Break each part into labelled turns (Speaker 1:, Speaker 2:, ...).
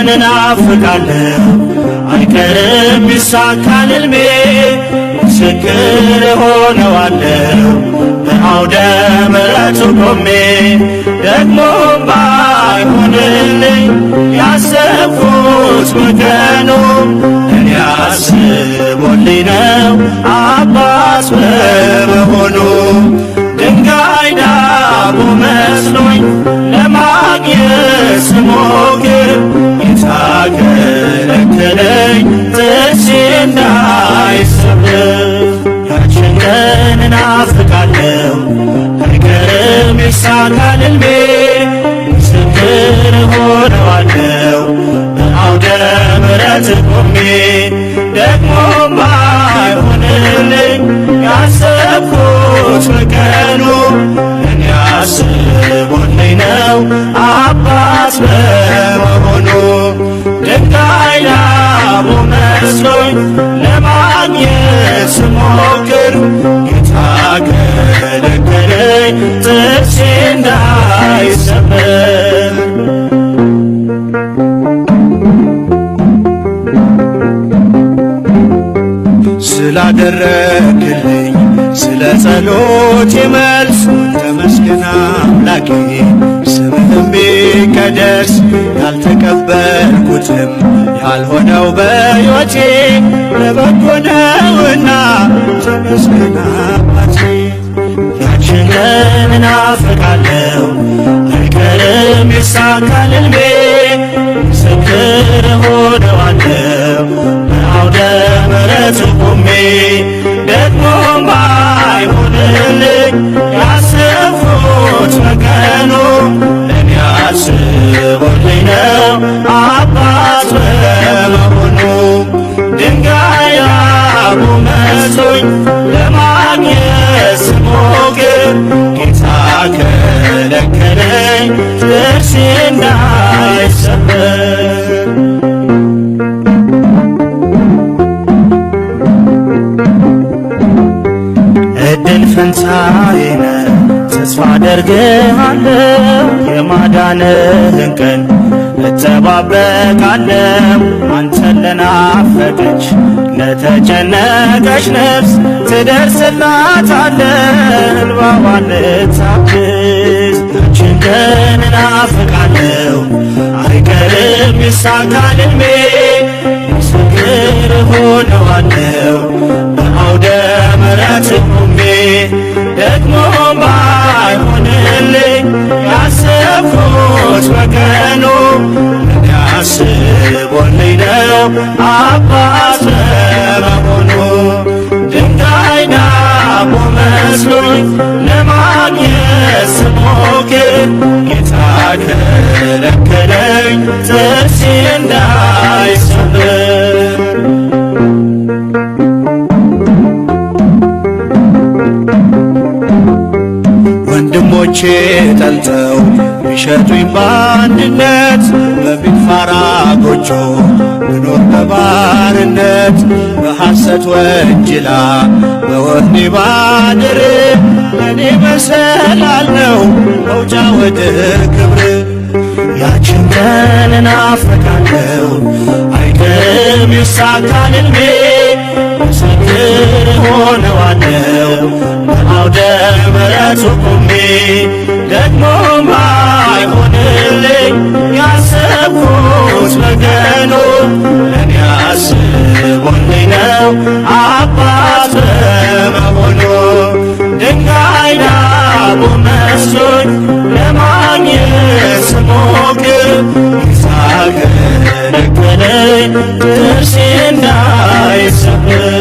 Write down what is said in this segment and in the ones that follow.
Speaker 1: እናፍቃለሁ አይቀርም ይሳካል ሕልሜ ምስክር ሆነዋለሁ በአውደ ምሕረቱ ቆሜ ደግሞም ባይሆንልኝ ያሰብኩት በቀኑ እኔ አስቦልኝ ነው አባት በመሆኑ ድንጋይ ዳቦ መስሎኝ ለማግኘት ስሞክር ጌታ ከለከለኝ ጥርሴ እንዳይሰብር ያችን ቀን እናፍቃለሁ አይቀርም ይሳካል ሕልሜ ምስክር ሆነዋለሁ በአውደ ምሕረት ቆሜ ደግሞም ባይሆንልኝ ያሰብኩት በቀኑ እኔ አስቦልኝ ነው አባት በመሆኑ ድንጋይ ዳቦ መስሎኝ ለማግኘት ስሞክር ጌታ ከለከለኝ ጥርሴ እንዳይሰበር ስላደረግልኝ ስለ ጸሎቴ መልስ ተመስገን አምላኬ ስምህም ቢቀደስ ያልተቀበልኩትም ያልሆነው በሕይወቴ ለበጎ ነውና ተመስገን አባቴ ያችን ቀን እናፍቃለሁ አይቀርም ይሳካል ሕልሜ ምስክር ሆነዋለሁ በአውደ ምሕረቱ ቆሜ ደግሞም ባይሆንልኝ ያሰብኩት በቀኑ እኔ አስቦልኝ ነው አባት በመሆኑ ድንጋይ ዳቦ መስሎኝ ለማግኘት ስሞክር ጌታ ከለከለኝ ጥርሴ እንዳይሰበር እድል ፈንታዬ ነህ ተስፋ አደርግሃለሁ የማዳንህን ቀን እጠባበቃለሁ አንተን ለናፈቀች ለተጨነቀች ነፍስ ትደርስላታለህ እንባዋን ልታብስ ያችን ቀን እናፍቃለሁ አይቀርም ይሳካል ሕልሜ ምስክር ሆነዋለሁ በአውደ ምሕረት ቆሜ ደግሞም ባይሆንልኝ ያሰብኩት በቀኑ እኔ አስቦልኝ ነው አባት በመሆኑ ድንጋይ ዳቦ መስሎኝ ለማግኘት ስሞክር ጌታ ከለከለኝ ጥርሴ እንዳይሰበር ወንድሞቼ ጠልተው ቢሸጡኝ በአንድነት በቢፋራ ጎጆ ብኖር በባርነት በሐሰት ወንጅላ በወህኒ ባድር ለእኔ መሰላል ነው መውጫ ወደ ክብር ያችን ቀን እናፍቃለሁ አይቀርም ይሳካል ሕልሜ ምስክር ሆነዋለሁ በአውደ ምሕረቱ ቆሜ ደግሞም ባይሆንልኝ ያሰብኩት በቀኑ እኔ አስቦልኝ ነው አባት በመሆኑ ድንጋይ ዳቦ መስሎኝ ለማግኘት ስሞክር ጌታ ከለከለኝ ጥርሴ እንዳይሰበር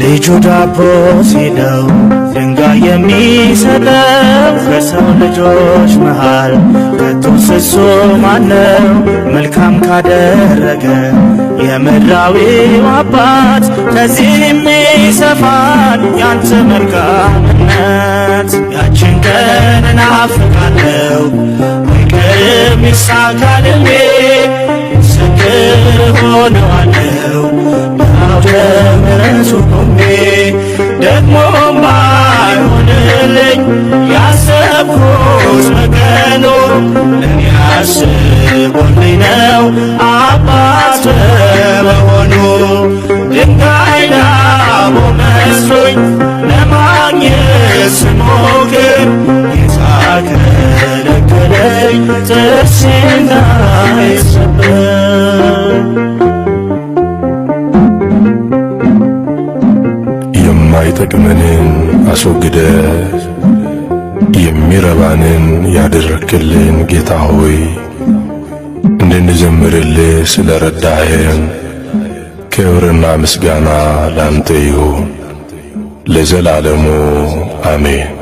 Speaker 1: ልጁ ዳቦ ሲለው ድንጋይ የሚሰጠው ከሰው ልጆች መሃል ከቶስ እሱ ማነው? መልካም ካደረገ የምድራዊው አባት ከዚህም ይሰፋል ያንተ መልካምነት። ያችን ቀን እናፍቃለሁ አይቀርም ይሳካል ሕልሜ ምስክር ሆነዋለሁ በአውደ ምሕረቱ ቆሜ ደግሞም ባይሆንልኝ እንዳይሰበር
Speaker 2: የማይጠቅመንን አስወግደ የሚረባንን ያደረክልን ጌታ ሆይ እንድንዘምርልህ ስለረዳህን ክብርና ምስጋና ላንተ ይሁን ለዘላለሙ አሜን።